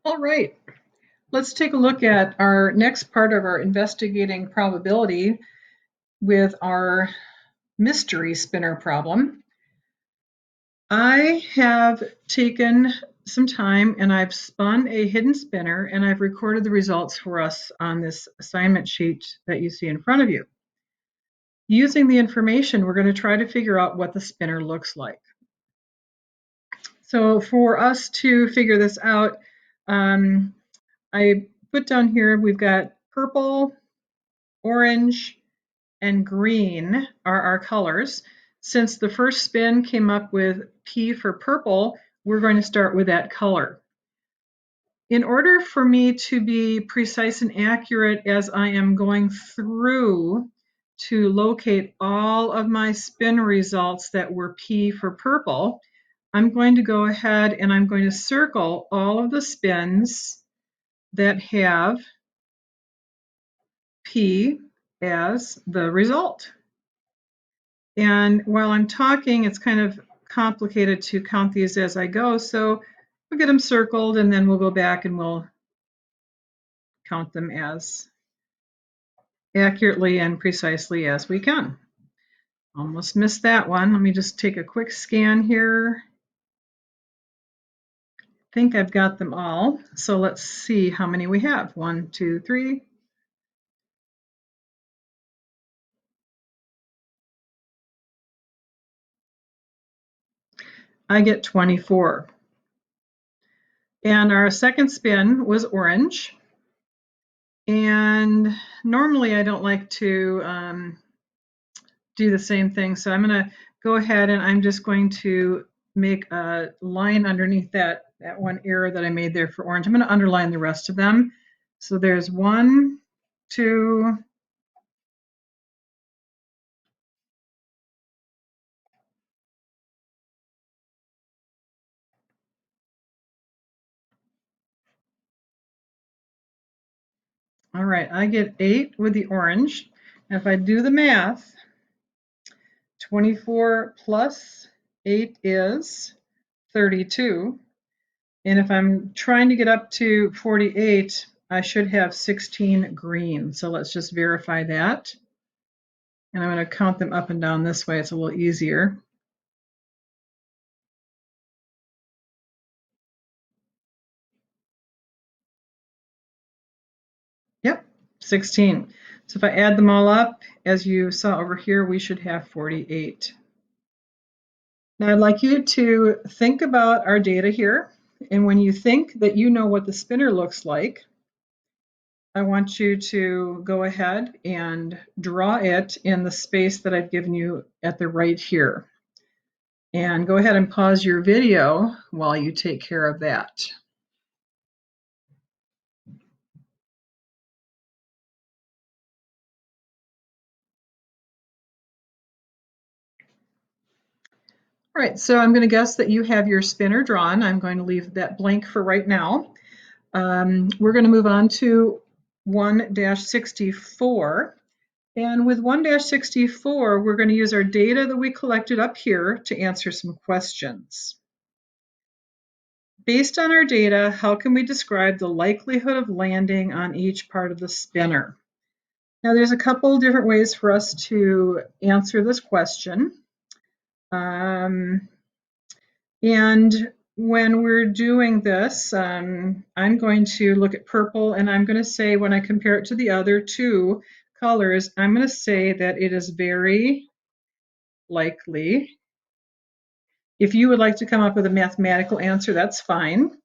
All right, let's take a look at our next part of our investigating probability with our mystery spinner problem. I have taken some time and I've spun a hidden spinner and I've recorded the results for us on this assignment sheet that you see in front of you. Using the information, we're going to try to figure out what the spinner looks like. So for us to figure this out, I put down here, we've got purple, orange, and green are our colors. Since the first spin came up with P for purple, we're going to start with that color. In order for me to be precise and accurate as I am going through to locate all of my spin results that were P for purple, I'm going to go ahead and I'm going to circle all of the spins that have P as the result. And while I'm talking, it's kind of complicated to count these as I go, so we'll get them circled and then we'll go back and we'll count them as accurately and precisely as we can. Almost missed that one. Let me just take a quick scan here. I think I've got them all. So let's see how many we have. 1, 2, 3. I get 24. And our second spin was orange. And normally I don't like to do the same thing. So I'm going to go ahead and I'm just going to make a line underneath that one error that I made there for orange. I'm going to underline the rest of them. So there's 1, 2, all right, I get 8 with the orange. And if I do the math, 24 plus 8 is 32. And if I'm trying to get up to 48, I should have 16 green. So let's just verify that. And I'm going to count them up and down this way. It's a little easier. Yep, 16. So if I add them all up, as you saw over here, we should have 48. Now I'd like you to think about our data here. And when you think that you know what the spinner looks like, I want you to go ahead and draw it in the space that I've given you at the right here. And go ahead and pause your video while you take care of that. All right, so I'm going to guess that you have your spinner drawn. I'm going to leave that blank for right now. We're going to move on to 1-64. And with 1-64, we're going to use our data that we collected up here to answer some questions. Based on our data, how can we describe the likelihood of landing on each part of the spinner? Now, there's a couple different ways for us to answer this question. And when we're doing this, I'm going to look at purple and I'm going to say, when I compare it to the other two colors, I'm going to say that it is very likely. If you would like to come up with a mathematical answer, that's fine.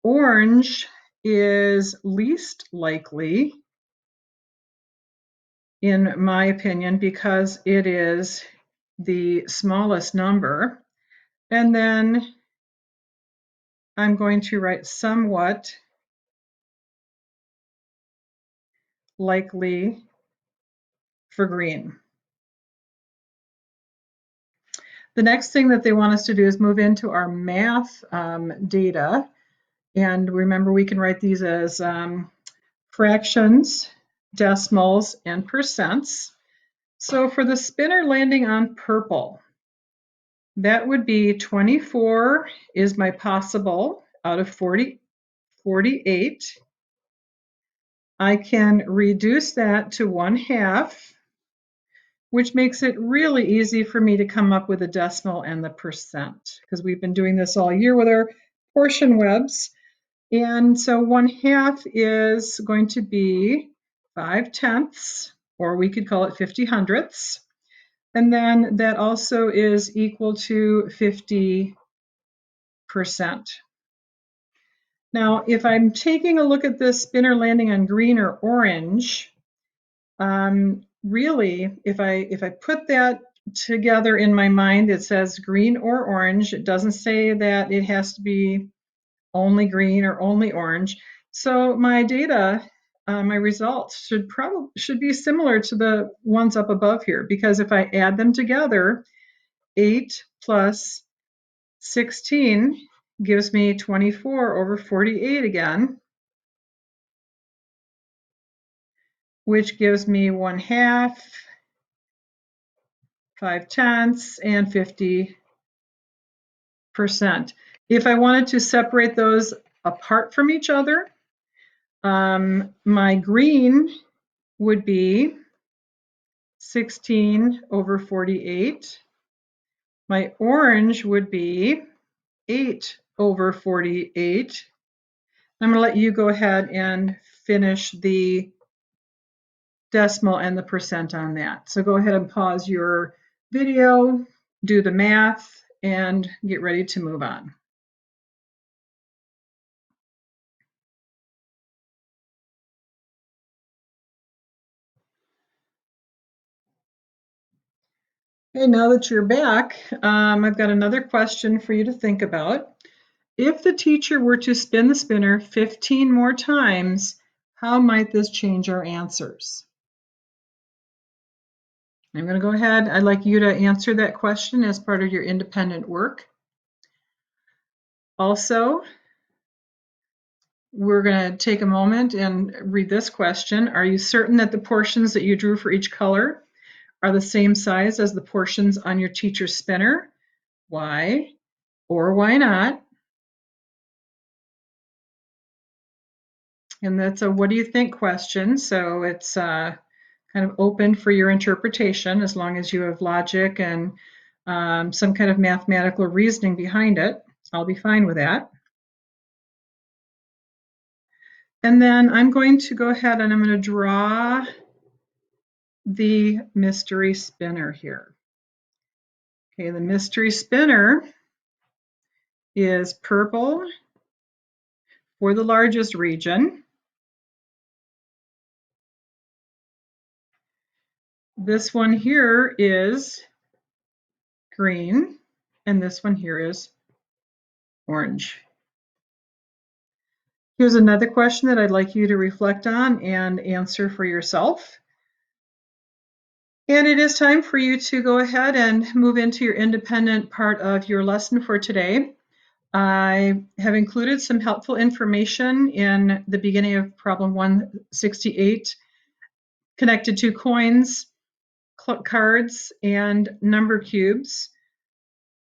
Orange is least likely, in my opinion, because it is the smallest number. And then I'm going to write somewhat likely for green. The next thing that they want us to do is move into our math data. And remember, we can write these as fractions, decimals, and percents. So for the spinner landing on purple, that would be 24 is my possible out of 48. 48. I can reduce that to 1/2, which makes it really easy for me to come up with a decimal and the percent, because we've been doing this all year with our portion webs. And so 1/2 is going to be 5/10, or we could call it 50/100. And then that also is equal to 50%. Now, if I'm taking a look at this spinner landing on green or orange, really, if I put that together in my mind, it says green or orange. It doesn't say that it has to be only green or only orange. So my data, my results should be similar to the ones up above here, because if I add them together, 8 plus 16 gives me 24/48 again, which gives me 1/2, 5/10, and 50%. If I wanted to separate those apart from each other, my green would be 16/48. My orange would be 8/48. I'm going to let you go ahead and finish the decimal and the percent on that. So go ahead and pause your video, do the math, and get ready to move on. Okay, now that you're back, I've got another question for you to think about. If the teacher were to spin the spinner 15 more times, how might this change our answers? I'm going to go ahead. I'd like you to answer that question as part of your independent work. Also, we're going to take a moment and read this question. Are you certain that the portions that you drew for each color are the same size as the portions on your teacher's spinner? Why or why not? And that's a what do you think question, so it's kind of open for your interpretation as long as you have logic and some kind of mathematical reasoning behind it. I'll be fine with that. And then I'm going to go ahead and I'm going to draw the mystery spinner here. Okay, the mystery spinner is purple for the largest region. This one here is green, and this one here is orange. Here's another question that I'd like you to reflect on and answer for yourself. And it is time for you to go ahead and move into your independent part of your lesson for today. I have included some helpful information in the beginning of problem 168 connected to coins, cards, and number cubes.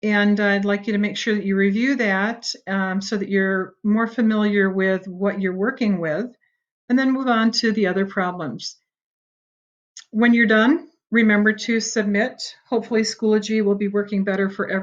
And I'd like you to make sure that you review that so that you're more familiar with what you're working with, and then move on to the other problems. When you're done, remember to submit. Hopefully Schoology will be working better for everyone.